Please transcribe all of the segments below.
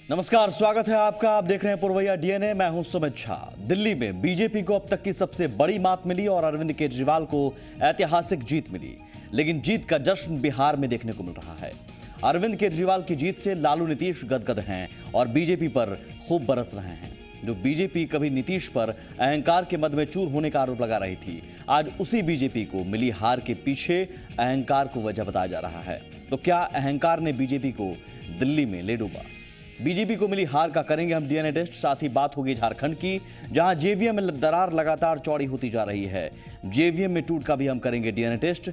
नमस्कार, स्वागत है आपका। आप देख रहे हैं पुरवैया डीएनए। मैं हूं सुमित झा। दिल्ली में बीजेपी को अब तक की सबसे बड़ी मात मिली और अरविंद केजरीवाल को ऐतिहासिक जीत मिली, लेकिन जीत का जश्न बिहार में देखने को मिल रहा है। अरविंद केजरीवाल की जीत से लालू नीतीश गदगद हैं और बीजेपी पर खूब बरस रहे हैं। जो बीजेपी कभी नीतीश पर अहंकार के मद में चूर होने का आरोप लगा रही थी, आज उसी बीजेपी को मिली हार के पीछे अहंकार को वजह बताया जा रहा है। तो क्या अहंकार ने बीजेपी को दिल्ली में ले डूबा? बीजेपी को मिली हार का करेंगे हम डीएनए टेस्ट। साथ ही बात होगी झारखंड की, जहां जेवीएम में दरार लगातार चौड़ी होती जा रही है। जेवीएम में टूट का भी हम करेंगे डीएनए टेस्ट।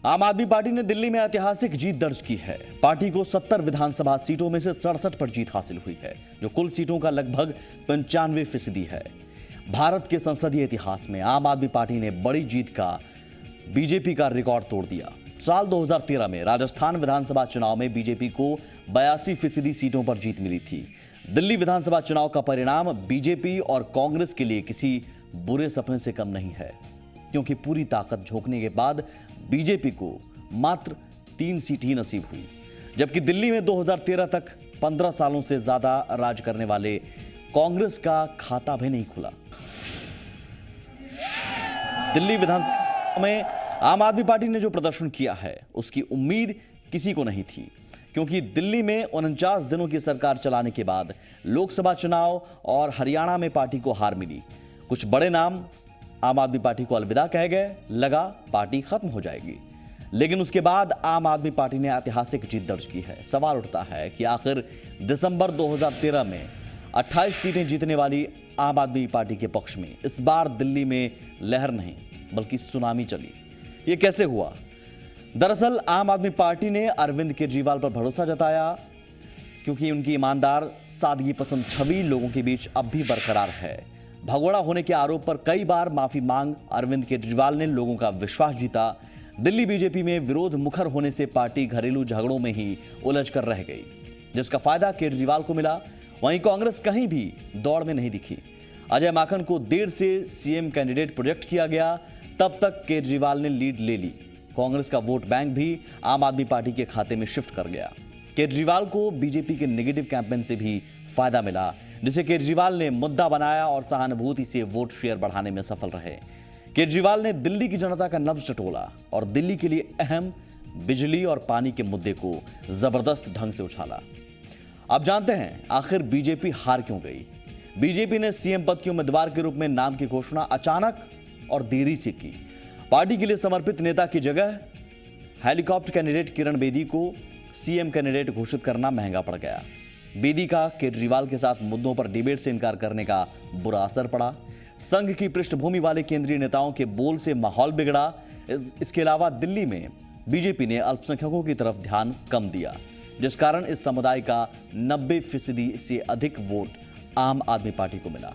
आम आदमी पार्टी ने दिल्ली में ऐतिहासिक जीत दर्ज की है। पार्टी को 70 विधानसभा सीटों में से 67 पर जीत हासिल हुई है, जो कुल सीटों का लगभग 95% है। भारत के संसदीय इतिहास में आम आदमी पार्टी ने बड़ी जीत का बीजेपी का रिकॉर्ड तोड़ दिया। साल 2013 में राजस्थान विधानसभा चुनाव में बीजेपी को 82% सीटों पर जीत मिली थी। दिल्ली विधानसभा चुनाव का परिणाम बीजेपी और कांग्रेस के लिए किसी बुरे सपने से कम नहीं है, क्योंकि पूरी ताकत झोंकने के बाद बीजेपी को मात्र 3 सीट ही नसीब हुई, जबकि दिल्ली में 2013 तक 15 सालों से ज्यादा राज करने वाले कांग्रेस का खाता भी नहीं खुला। दिल्ली विधानसभा में आम आदमी पार्टी ने जो प्रदर्शन किया है, उसकी उम्मीद किसी को नहीं थी, क्योंकि दिल्ली में 49 दिनों की सरकार चलाने के बाद लोकसभा चुनाव और हरियाणा में पार्टी को हार मिली। कुछ बड़े नाम आम आदमी पार्टी को अलविदा कह गए, लगा पार्टी खत्म हो जाएगी। लेकिन उसके बाद आम आदमी पार्टी ने ऐतिहासिक जीत दर्ज की है। सवाल उठता है कि आखिर दिसंबर 2013 में 28 सीटें जीतने वाली आम आदमी पार्टी के पक्ष में इस बार दिल्ली में लहर नहीं बल्कि सुनामी चली। ये कैसे हुआ? दरअसल आम आदमी पार्टी ने अरविंद केजरीवाल पर भरोसा जताया, क्योंकि उनकी ईमानदार, सादगी पसंद छवि लोगों के बीच अब भी बरकरार है। भगोड़ा होने के आरोप पर कई बार माफी मांग अरविंद केजरीवाल ने लोगों का विश्वास जीता। दिल्ली बीजेपी में विरोध मुखर होने से पार्टी घरेलू झगड़ों में ही उलझ कर रह गई, जिसका फायदा केजरीवाल को मिला। वहीं कांग्रेस कहीं भी दौड़ में नहीं दिखी। अजय माकन को देर से सीएम कैंडिडेट प्रोजेक्ट किया गया, तब तक केजरीवाल ने लीड ले ली। कांग्रेस का वोट बैंक भी आम आदमी पार्टी के खाते में शिफ्ट कर गया। केजरीवाल को बीजेपी के नेगेटिव कैंपेन से भी फायदा मिला, जिसे केजरीवाल ने मुद्दा बनाया और सहानुभूति से वोट शेयर बढ़ाने में सफल रहे। केजरीवाल ने दिल्ली की जनता का नब्ज टटोला और दिल्ली के लिए अहम बिजली और पानी के मुद्दे को जबरदस्त ढंग से उछाला। अब जानते हैं आखिर बीजेपी हार क्यों गई। बीजेपी ने सीएम पद के उम्मीदवार के रूप में नाम की घोषणा अचानक और देरी से की। पार्टी के लिए समर्पित नेता की जगह हेलीकॉप्टर कैंडिडेट किरण बेदी को सीएम कैंडिडेट घोषित करना महंगा पड़ गया। बेदी का केजरीवाल के साथ मुद्दों पर डिबेट से इनकार करने का बुरा असर पड़ा। संघ की पृष्ठभूमि वाले केंद्रीय नेताओं के बोल से माहौल बिगड़ा। इसके अलावा दिल्ली में बीजेपी ने अल्पसंख्यकों की तरफ ध्यान कम दिया, जिस कारण इस समुदाय का 90% से अधिक वोट आम आदमी पार्टी को मिला।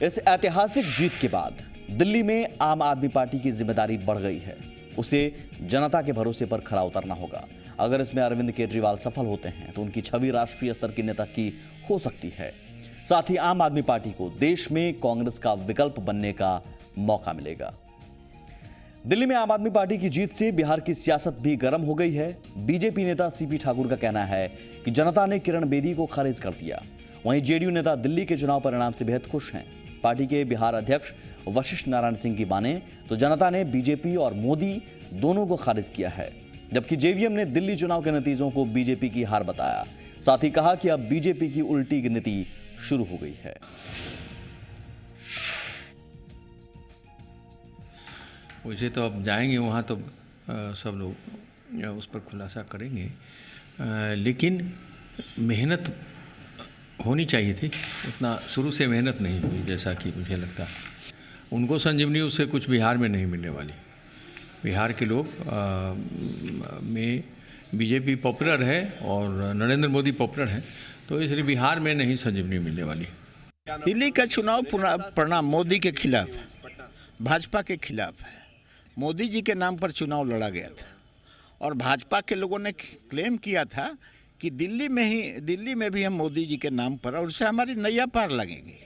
इस ऐतिहासिक जीत के बाद दिल्ली में आम आदमी पार्टी की जिम्मेदारी बढ़ गई है। उसे जनता के भरोसे पर खरा उतरना होगा। अगर इसमें अरविंद केजरीवाल सफल होते हैं तो उनकी छवि राष्ट्रीय स्तर की नेता की हो सकती है। साथ ही आम आदमी पार्टी को देश में कांग्रेस का विकल्प बनने का मौका मिलेगा। दिल्ली में आम आदमी पार्टी की जीत से बिहार की सियासत भी गर्म हो गई है। बीजेपी नेता सीपी ठाकुर का कहना है कि जनता ने किरण बेदी को खारिज कर दिया। वहीं जेडीयू नेता दिल्ली के चुनाव परिणाम से बेहद खुश हैं। पार्टी के बिहार अध्यक्ष वशिष्ठ नारायण सिंह की माने तो जनता ने बीजेपी और मोदी दोनों को खारिज किया है, जबकि जेवीएम ने दिल्ली चुनाव के नतीजों को बीजेपी की हार बताया। साथ ही कहा कि अब बीजेपी की उल्टी नीति शुरू हो गई है। वैसे तो अब जाएंगे वहाँ तो सब लोग उस पर खुलासा करेंगे, लेकिन मेहनत होनी चाहिए थी। उतना शुरू से मेहनत नहीं हुई जैसा कि मुझे लगता। उनको संजीवनी उससे कुछ बिहार में नहीं मिलने वाली। बिहार के लोग में बीजेपी पॉपुलर है और नरेंद्र मोदी पॉपुलर है, तो इसलिए बिहार में नहीं संजीवनी मिलने वाली। दिल्ली का चुनाव परिणाम मोदी के खिलाफ, भाजपा के खिलाफ है। मोदी जी के नाम पर चुनाव लड़ा गया था और भाजपा के लोगों ने क्लेम किया था कि दिल्ली में भी हम मोदी जी के नाम पर, और उससे हमारी नैया पार लगेगी।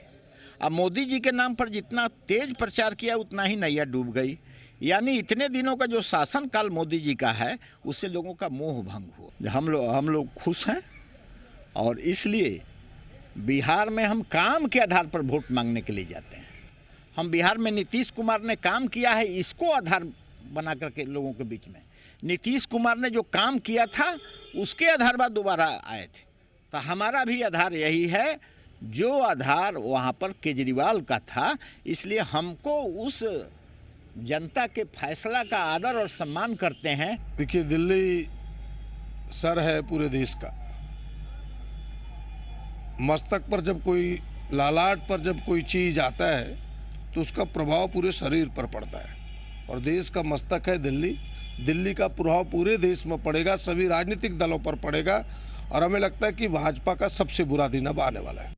अब मोदी जी के नाम पर जितना तेज प्रचार किया उतना ही नैया डूब गई। यानी इतने दिनों का जो शासन काल मोदी जी का है उससे लोगों का मोह भंग हुआ। हम लोग खुश हैं और इसलिए बिहार में हम काम के आधार पर वोट मांगने के लिए जाते हैं। हम बिहार में नीतीश कुमार ने काम किया है, इसको आधार बना करके लोगों के बीच में नीतीश कुमार ने जो काम किया था उसके आधार पर दोबारा आए थे। तो हमारा भी आधार यही है, जो आधार वहाँ पर केजरीवाल का था, इसलिए हमको उस जनता के फैसला का आदर और सम्मान करते हैं। देखिए, दिल्ली सर है पूरे देश का। मस्तक पर जब कोई, लालाट पर जब कोई चीज आता है तो उसका प्रभाव पूरे शरीर पर पड़ता है, और देश का मस्तक है दिल्ली। दिल्ली का प्रभाव पूरे देश में पड़ेगा, सभी राजनीतिक दलों पर पड़ेगा, और हमें लगता है कि भाजपा का सबसे बुरा दिन अब आने वाला है।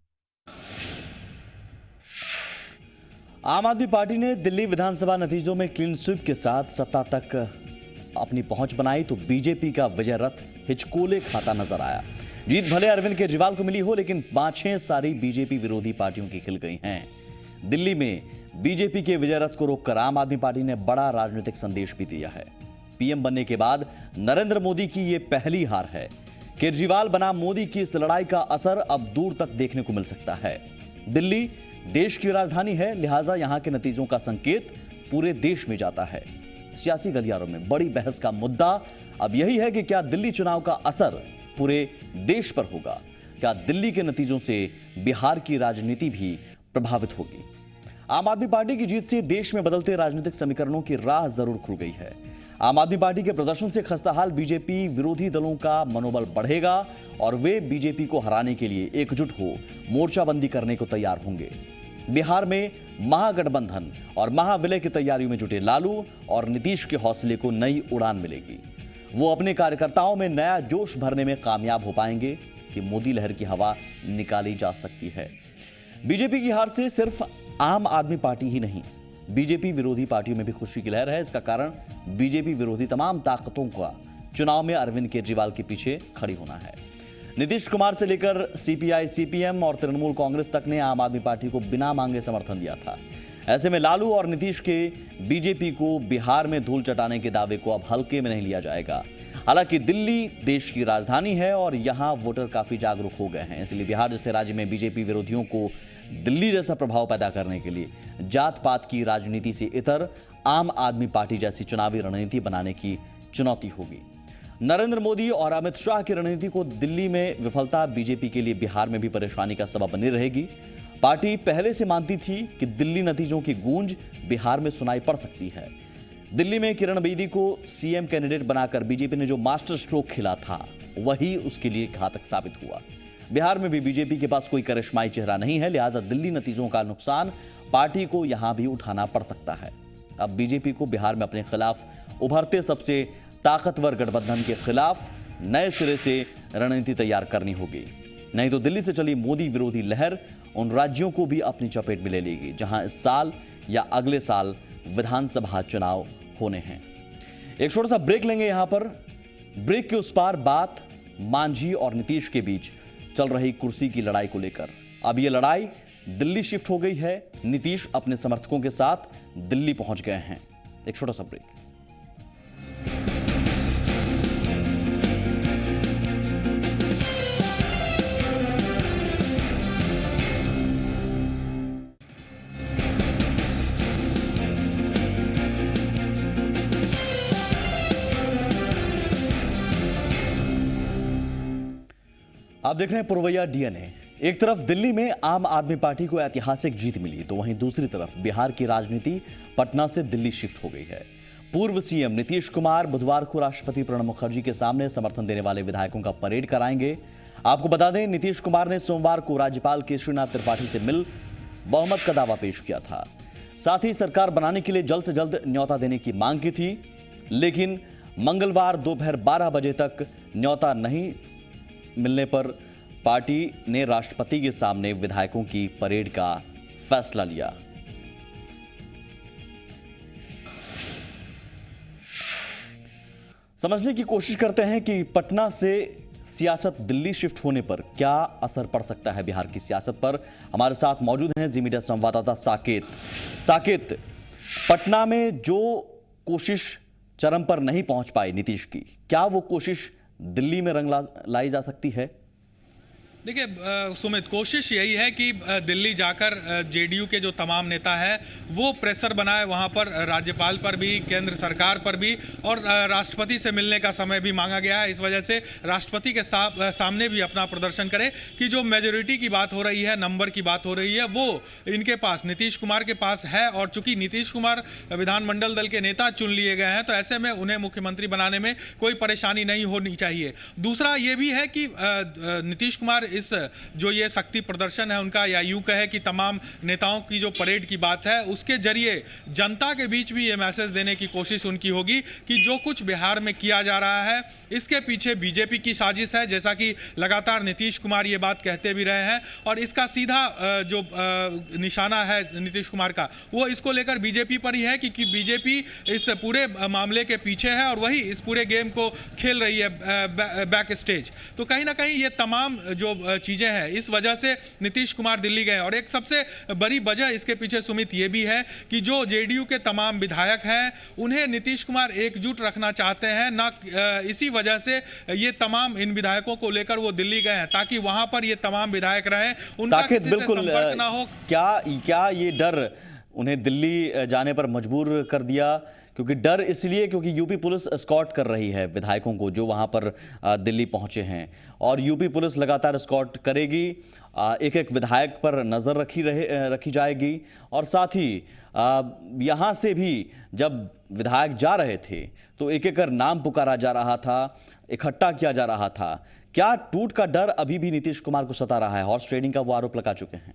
आम आदमी पार्टी ने दिल्ली विधानसभा नतीजों में क्लीन स्वीप के साथ सत्ता तक अपनी पहुंच बनाई तो बीजेपी का विजय रथ हिचकोले खाता नजर आया। जीत भले अरविंद केजरीवाल को मिली हो, लेकिन बाँछें सारी बीजेपी विरोधी पार्टियों की खिल गई हैं। दिल्ली में बीजेपी के विजय रथ को रोककर आम आदमी पार्टी ने बड़ा राजनीतिक संदेश भी दिया है। पीएम बनने के बाद नरेंद्र मोदी की ये पहली हार है। केजरीवाल बनाम मोदी की इस लड़ाई का असर अब दूर तक देखने को मिल सकता है। दिल्ली देश की राजधानी है, लिहाजा यहां के नतीजों का संकेत पूरे देश में जाता है। सियासी गलियारों में बड़ी बहस का मुद्दा अब यही है कि क्या दिल्ली चुनाव का असर पूरे देश पर होगा? क्या दिल्ली के नतीजों से बिहार की राजनीति भी प्रभावित होगी? आम आदमी पार्टी की जीत से देश में बदलते राजनीतिक समीकरणों की राह जरूर खुल गई है। आम आदमी पार्टी के प्रदर्शन से खस्ताहाल बीजेपी विरोधी दलों का मनोबल बढ़ेगा और वे बीजेपी को हराने के लिए एकजुट हो मोर्चाबंदी करने को तैयार होंगे। बिहार में महागठबंधन और महाविलय की तैयारियों में जुटे लालू और नीतीश के हौसले को नई उड़ान मिलेगी। वो अपने कार्यकर्ताओं में नया जोश भरने में कामयाब हो पाएंगे कि मोदी लहर की हवा निकाली जा सकती है। बीजेपी की हार से सिर्फ आम आदमी पार्टी ही नहीं, बीजेपी विरोधी पार्टियों में भी खुशी की लहर है। इसका कारण बीजेपी विरोधी तमाम ताकतों का चुनाव में अरविंद केजरीवाल के पीछे खड़ी होना है। नीतीश कुमार से लेकर सीपीआई, सीपीएम और तृणमूल कांग्रेस तक ने आम आदमी पार्टी को बिना मांगे समर्थन दिया था। ऐसे में लालू और नीतीश के बीजेपी को बिहार में धूल चटाने के दावे को अब हल्के में नहीं लिया जाएगा। हालांकि दिल्ली देश की राजधानी है और यहां वोटर काफी जागरूक हो गए हैं, इसलिए बिहार जैसे राज्य में बीजेपी विरोधियों को दिल्ली जैसा प्रभाव पैदा करने के लिए जात पात की राजनीति से इतर आम आदमी पार्टी जैसी चुनावी रणनीति बनाने की चुनौती होगी। नरेंद्र मोदी और अमित शाह की रणनीति को दिल्ली में विफलता बीजेपी के लिए बिहार में भी परेशानी का सबब बनी रहेगी। पार्टी पहले से मानती थी कि दिल्ली नतीजों की गूंज बिहार में सुनाई पड़ सकती है। दिल्ली में किरण बेदी को सीएम कैंडिडेट बनाकर बीजेपी ने जो मास्टर स्ट्रोक खेला था वही उसके लिए घातक साबित हुआ। बिहार में भी बीजेपी के पास कोई करिश्माई चेहरा नहीं है, लिहाजा दिल्ली नतीजों का नुकसान पार्टी को यहां भी उठाना पड़ सकता है। अब बीजेपी को बिहार में अपने खिलाफ उभरते सबसे ताकतवर गठबंधन के खिलाफ नए सिरे से रणनीति तैयार करनी होगी, नहीं तो दिल्ली से चली मोदी विरोधी लहर उन राज्यों को भी अपनी चपेट में ले लेगी जहां इस साल या अगले साल विधानसभा चुनाव होने हैं। एक छोटा सा ब्रेक लेंगे। यहां पर ब्रेक के उस पार बात मांझी और नीतीश के बीच चल रही कुर्सी की लड़ाई को लेकर। अब यह लड़ाई दिल्ली शिफ्ट हो गई है। नीतीश अपने समर्थकों के साथ दिल्ली पहुंच गए हैं। एक छोटा सा ब्रेक। आप देख रहे हैं पुरवैया डीएनए। एक तरफ दिल्ली में आम आदमी पार्टी को ऐतिहासिक जीत मिली तो वहीं दूसरी तरफ बिहार की राजनीति पटना से दिल्ली शिफ्ट हो गई है। पूर्व सीएम नीतीश कुमार बुधवार को राष्ट्रपति प्रणब मुखर्जी के सामने समर्थन देने वाले विधायकों का परेड कराएंगे। आपको बता दें, नीतीश कुमार ने सोमवार को राज्यपाल केशरीनाथ त्रिपाठी से मिल बहुमत का दावा पेश किया था। साथ ही सरकार बनाने के लिए जल्द से जल्द न्योता देने की मांग की थी, लेकिन मंगलवार दोपहर 12 बजे तक न्योता नहीं मिलने पर पार्टी ने राष्ट्रपति के सामने विधायकों की परेड का फैसला लिया। समझने की कोशिश करते हैं कि पटना से सियासत दिल्ली शिफ्ट होने पर क्या असर पड़ सकता है बिहार की सियासत पर। हमारे साथ मौजूद हैं जी मीडिया संवाददाता साकेत। पटना में जो कोशिश चरम पर नहीं पहुंच पाई नीतीश की, क्या वो कोशिश दिल्ली में रंग लाई जा सकती है? देखिए सुमित, कोशिश यही है कि दिल्ली जाकर जेडीयू के जो तमाम नेता हैं वो प्रेशर बनाए वहाँ पर, राज्यपाल पर भी, केंद्र सरकार पर भी, और राष्ट्रपति से मिलने का समय भी मांगा गया है। इस वजह से राष्ट्रपति के सामने भी अपना प्रदर्शन करें कि जो मेजोरिटी की बात हो रही है, नंबर की बात हो रही है, वो इनके पास, नीतीश कुमार के पास है। और चूंकि नीतीश कुमार विधानमंडल दल के नेता चुन लिए गए हैं तो ऐसे में उन्हें मुख्यमंत्री बनाने में कोई परेशानी नहीं होनी चाहिए। दूसरा ये भी है कि नीतीश कुमार इस जो ये शक्ति प्रदर्शन है उनका, या यूं कहे कि तमाम नेताओं की जो परेड की बात है, उसके जरिए जनता के बीच भी ये मैसेज देने की कोशिश उनकी होगी कि जो कुछ बिहार में किया जा रहा है इसके पीछे बीजेपी की साजिश है, जैसा कि लगातार नीतीश कुमार ये बात कहते भी रहे हैं। और इसका सीधा जो निशाना है नीतीश कुमार का, वो इसको लेकर बीजेपी पर ही है कि बीजेपी इस पूरे मामले के पीछे है और वही इस पूरे गेम को खेल रही है बैक स्टेज। तो कहीं ना कहीं ये तमाम जो चीजें हैं, इस वजह से नीतीश कुमार दिल्ली गए। और एक सबसे बड़ी वजह इसके पीछे सुमित ये भी है कि जो जेडीयू के तमाम विधायक हैं उन्हें नीतीश कुमार एकजुट रखना चाहते हैं ना, इसी वजह से ये तमाम इन विधायकों को लेकर वो दिल्ली गए हैं ताकि वहां पर ये तमाम विधायक रहें, उनका किसी से संपर्क ना हो। क्या ये डर उन्हें दिल्ली जाने पर मजबूर कर दिया? क्योंकि डर इसलिए क्योंकि यूपी पुलिस एस्कॉर्ट कर रही है विधायकों को जो वहां पर दिल्ली पहुंचे हैं, और यूपी पुलिस लगातार एस्कॉर्ट करेगी, एक एक विधायक पर नज़र रखी जाएगी। और साथ ही यहां से भी जब विधायक जा रहे थे तो एक एक नाम पुकारा जा रहा था, इकट्ठा किया जा रहा था। क्या टूट का डर अभी भी नीतीश कुमार को सता रहा है? हॉर्स ट्रेडिंग का वो आरोप लगा चुके हैं।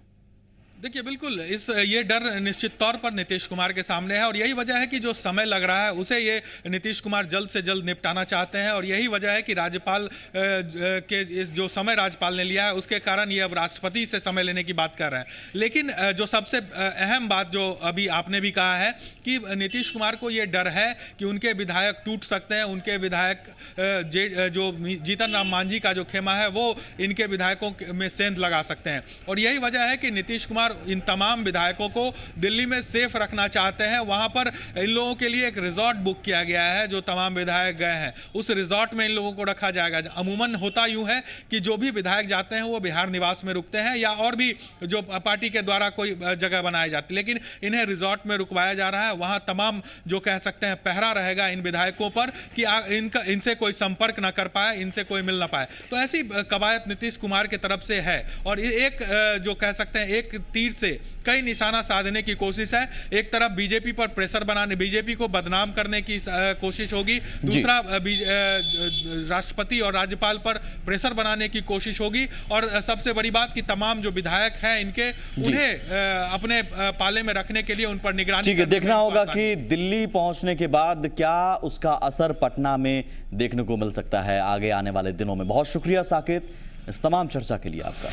देखिए बिल्कुल ये डर निश्चित तौर पर नीतीश कुमार के सामने है और यही वजह है कि जो समय लग रहा है उसे ये नीतीश कुमार जल्द से जल्द निपटाना चाहते हैं। और यही वजह है कि राज्यपाल के इस जो समय राज्यपाल ने लिया है उसके कारण ये अब राष्ट्रपति से समय लेने की बात कर रहे हैं। लेकिन जो सबसे अहम बात जो अभी आपने भी कहा है कि नीतीश कुमार को ये डर है कि उनके विधायक टूट सकते हैं, उनके विधायक जो जीतन राम मांझी का जो खेमा है वो इनके विधायकों में सेंध लगा सकते हैं। और यही वजह है कि नीतीश कुमार इन तमाम विधायकों को दिल्ली में सेफ रखना चाहते हैं। वहां पर इन लोगों के लिए एक रिजॉर्ट बुक किया गया है, जो तमाम विधायक गए हैं उस रिजॉर्ट में इन लोगों को रखा जाएगा। अमूमन होता यूं है कि जो भी विधायक जाते हैं वो बिहार निवास में रुकते हैं या और भी जो पार्टी के द्वारा कोई जगह बनाई जाती है, लेकिन इन्हें रिजॉर्ट में रुकवाया जा रहा है। वहां तमाम जो कह सकते हैं पहरा रहेगा इन विधायकों पर कि इनसे कोई संपर्क ना कर पाए, इनसे कोई मिल ना पाए। तो ऐसी कवायद नीतीश कुमार की तरफ से है और एक जो कह सकते हैं एक तीर से कई निशाना साधने की कोशिश है। एक तरफ बीजेपी पर प्रेशर बनाने, बीजेपी को बदनाम करने की कोशिश होगी, दूसरा राष्ट्रपति और राज्यपाल पर प्रेशर बनाने की कोशिश होगी और सबसे बड़ी बात कि तमाम जो विधायक हैं इनके उन्हें अपने पाले में रखने के लिए उन पर निगरानी। ठीक है, देखना होगा कि दिल्ली पहुंचने के बाद क्या उसका असर पटना में देखने को मिल सकता है आगे आने वाले दिनों में। बहुत शुक्रिया साकेत इस तमाम चर्चा के लिए आपका।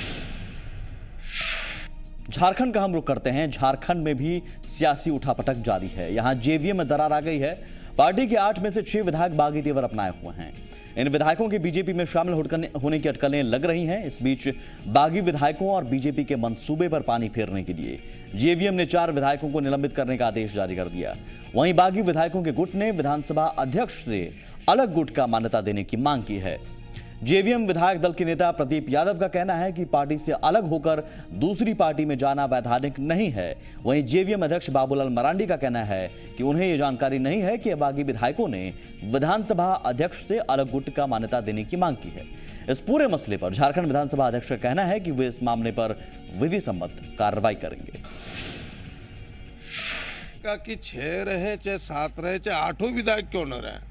झारखंड का हम रुख करते हैं। झारखंड में भी सियासी उठापटक जारी है। यहां जेवीएम में दरार आ गई है। पार्टी के 8 में से 6 विधायक बागी तेवर अपनाए हुए हैं। इन विधायकों के बीजेपी में शामिल होने की अटकलें लग रही हैं। इस बीच बागी विधायकों और बीजेपी के मंसूबे पर पानी फेरने के लिए जेवीएम ने 4 विधायकों को निलंबित करने का आदेश जारी कर दिया। वहीं बागी विधायकों के गुट ने विधानसभा अध्यक्ष से अलग गुट का मान्यता देने की मांग की है। जेवीएम विधायक दल के नेता प्रदीप यादव का कहना है कि पार्टी से अलग होकर दूसरी पार्टी में जाना वैधानिक नहीं है। वहीं जेवीएम अध्यक्ष बाबूलाल मरांडी का कहना है कि उन्हें यह जानकारी नहीं है कि बागी विधायकों ने विधानसभा अध्यक्ष से अलग गुट का मान्यता देने की मांग की है। इस पूरे मसले पर झारखंड विधानसभा अध्यक्ष का कहना है कि वे इस मामले पर विधि सम्मत कार्रवाई करेंगे। कि 6 रहे चाहे 7 रहे चाहे 8 विधायक क्यों न रहे,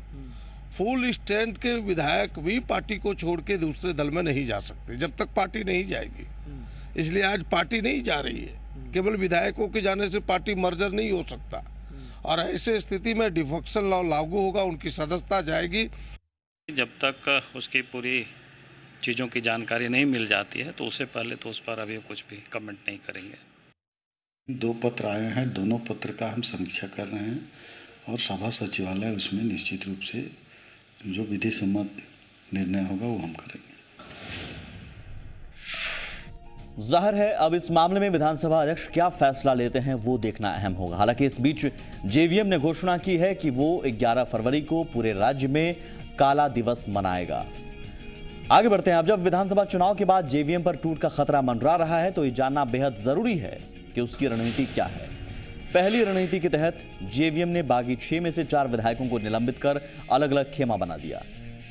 फुल स्ट्रेंथ के विधायक भी पार्टी को छोड़ के दूसरे दल में नहीं जा सकते जब तक पार्टी नहीं जाएगी। इसलिए आज पार्टी नहीं जा रही है। केवल विधायकों के जाने से पार्टी मर्जर नहीं हो सकता और ऐसे स्थिति में डिफॉक्शन लॉ लागू होगा, उनकी सदस्यता जाएगी। जब तक उसकी पूरी चीज़ों की जानकारी नहीं मिल जाती है तो उससे पहले तो उस पर अभी कुछ भी कमेंट नहीं करेंगे। 2 पत्र आए हैं, दोनों पत्र का हम समीक्षा कर रहे हैं और सभा सचिवालय उसमें निश्चित रूप से जो विधि सम्मत निर्णय होगा वो हम करेंगे। जाहिर है अब इस मामले में विधानसभा अध्यक्ष क्या फैसला लेते हैं वो देखना अहम होगा। हालांकि इस बीच जेवीएम ने घोषणा की है कि वो 11 फरवरी को पूरे राज्य में काला दिवस मनाएगा। आगे बढ़ते हैं। अब जब विधानसभा चुनाव के बाद जेवीएम पर टूट का खतरा मंडरा रहा है तो ये जानना बेहद जरूरी है कि उसकी रणनीति क्या है। पहली रणनीति के तहत जेवीएम ने बागी 6 में से 4 विधायकों को निलंबित कर अलग अलग खेमा बना दिया।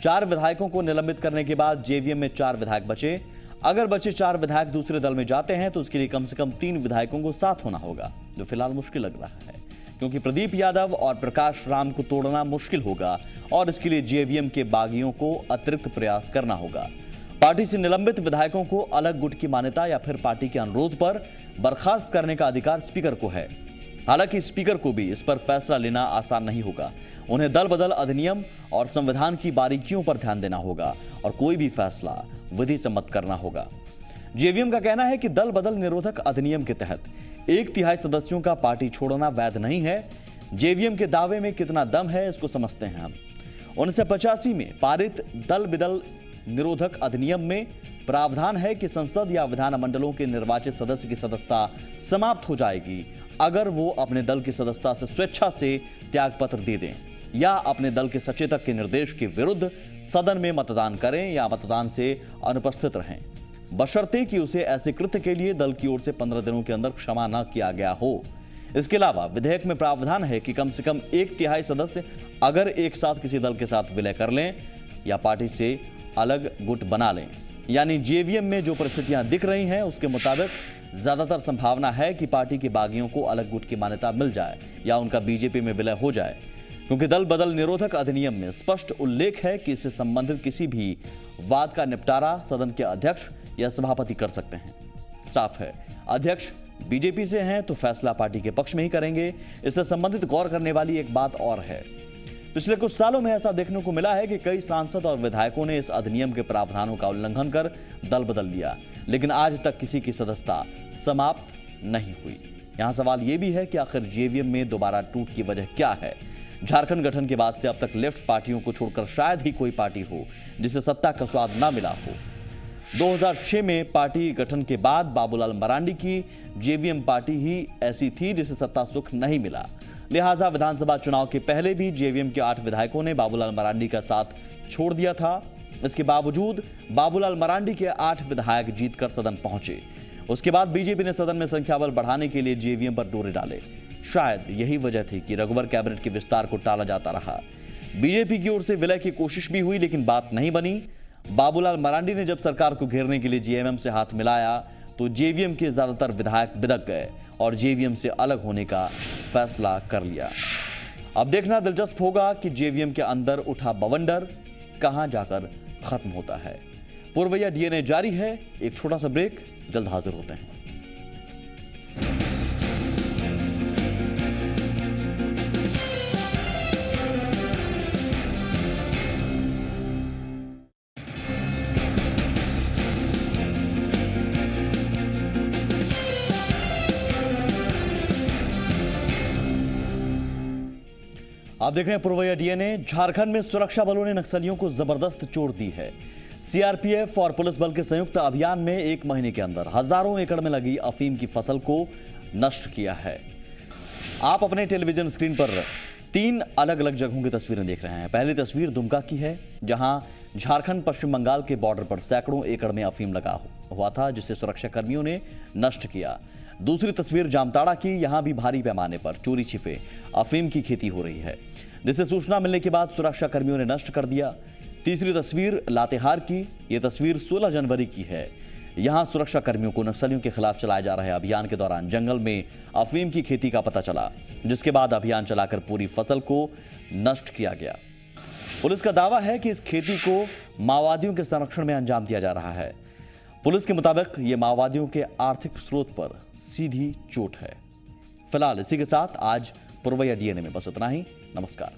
4 विधायकों को निलंबित करने के बाद जेवीएम में 4 विधायक बचे। अगर बचे 4 विधायक दूसरे दल में जाते हैं तो उसके लिए कम से कम 3 विधायकों को साथ होना होगा, जो फिलहाल मुश्किल लग रहा है क्योंकि प्रदीप यादव और प्रकाश राम को तोड़ना मुश्किल होगा और इसके लिए जेवीएम के बागियों को अतिरिक्त प्रयास करना होगा। पार्टी से निलंबित विधायकों को अलग गुट की मान्यता या फिर पार्टी के अनुरोध पर बर्खास्त करने का अधिकार स्पीकर को है। हालांकि स्पीकर को भी इस पर फैसला लेना आसान नहीं होगा। उन्हें दल बदल अधिनियम और संविधान की बारीकियों पर ध्यान देना होगा और कोई भी फैसला विधि सम्मत करना होगा। जेवीएम का कहना है कि दल बदल निरोधक अधिनियम के तहत 1/3 सदस्यों का पार्टी छोड़ना वैध नहीं है। जेवीएम के दावे में कितना दम है इसको समझते हैं हम। 1985 में पारित दल बदल निरोधक अधिनियम में प्रावधान है कि संसद या विधानमंडलों के निर्वाचित सदस्य की सदस्यता समाप्त हो जाएगी अगर वो अपने दल की सदस्यता से स्वेच्छा से त्यागपत्र दे दें या अपने दल के सचेतक के निर्देश के विरुद्ध सदन में मतदान करें या मतदान से अनुपस्थित रहें, बशर्ते कि उसे ऐसे कृत्य के लिए दल की ओर से 15 दिनों के अंदर क्षमा न किया गया हो। इसके अलावा विधेयक में प्रावधान है कि कम से कम 1/3 सदस्य अगर एक साथ किसी दल के साथ विलय कर लें या पार्टी से अलग गुट बना लें, यानी जेवीएम में जो परिस्थितियां दिख रही हैं उसके मुताबिक ज्यादातर संभावना है कि पार्टी के बागियों को अलग गुट की मान्यता मिल जाए या उनका बीजेपी में विलय हो जाए, क्योंकि दल बदल निरोधक अधिनियम में स्पष्ट उल्लेख है कि इससे संबंधित किसी भी वाद का निपटारा सदन के अध्यक्ष या सभापति कर सकते हैं। साफ है, अध्यक्ष बीजेपी से हैं तो फैसला पार्टी के पक्ष में ही करेंगे। इससे संबंधित गौर करने वाली एक बात और है, पिछले कुछ सालों में ऐसा देखने को मिला है कि कई सांसद और विधायकों ने इस अधिनियम के प्रावधानों का उल्लंघन कर दल बदल लिया, लेकिन आज तक किसी की सदस्यता समाप्त नहीं हुई। यहां सवाल यह भी है कि आखिर जेवीएम में दोबारा टूट की वजह क्या है। झारखंड गठन के बाद से अब तक लेफ्ट पार्टियों को छोड़कर शायद ही कोई पार्टी हो जिसे सत्ता का स्वाद ना मिला हो। 2006 में पार्टी गठन के बाद बाबूलाल मरांडी की जेवीएम पार्टी ही ऐसी थी जिसे सत्ता सुख नहीं मिला। लिहाजा विधानसभा चुनाव के पहले भी जेवीएम के 8 विधायकों ने बाबूलाल मरांडी का साथ छोड़ दिया था। इसके बावजूद बाबूलाल मरांडी के 8 विधायक जीतकर सदन पहुंचे। उसके बाद बीजेपी ने सदन में संख्या बल बढ़ाने के लिए जेवीएम पर डोरे डाले। शायद यही वजह थी कि रघुवर कैबिनेट के विस्तार को टाला जाता रहा। बीजेपी की ओर से विलय की कोशिश भी हुई लेकिन बात नहीं बनी। बाबूलाल मरांडी ने जब सरकार को घेरने के लिए जेएमएम से हाथ मिलाया तो जेवीएम के ज्यादातर विधायक बिदक गए और जेवीएम से अलग होने का फैसला कर लिया। अब देखना दिलचस्प होगा कि जेवीएम के अंदर उठा बवंडर कहां जाकर खत्म होता है। पुरवैया डीएनए जारी है। एक छोटा सा ब्रेक, जल्द हाजिर होते हैं। आप देख रहे हैं पुरवैया डीएनए। झारखंड में सुरक्षा बलों ने नक्सलियों को जबरदस्त चोट दी है। सीआरपीएफ और पुलिस बल के संयुक्त अभियान में 1 महीने के अंदर हजारों एकड़ में लगी अफीम की फसल को नष्ट किया है। आप अपने टेलीविजन स्क्रीन पर 3 अलग अलग जगहों की तस्वीरें देख रहे हैं। पहली तस्वीर दुमका की है, जहां झारखंड पश्चिम बंगाल के बॉर्डर पर सैकड़ों एकड़ में अफीम लगा हुआ था, जिसे सुरक्षा कर्मियों ने नष्ट किया। दूसरी तस्वीर जामताड़ा की, यहां भी भारी पैमाने पर चोरी छिपे अफीम की खेती हो रही है, जिसे सूचना मिलने के बाद सुरक्षा कर्मियों ने नष्ट कर दिया। तीसरी तस्वीर लातेहार की, यह तस्वीर 16 जनवरी की है। यहां सुरक्षा कर्मियों को नक्सलियों के खिलाफ चलाए जा रहे अभियान के दौरान जंगल में अफीम की खेती का पता चला, जिसके बाद अभियान चलाकर पूरी फसल को नष्ट किया गया। पुलिस का दावा है कि इस खेती को माओवादियों के संरक्षण में अंजाम दिया जा रहा है। पुलिस के मुताबिक ये माओवादियों के आर्थिक स्रोत पर सीधी चोट है। फिलहाल इसी के साथ आज पुरवैया डीएनए में बस इतना ही। नमस्कार।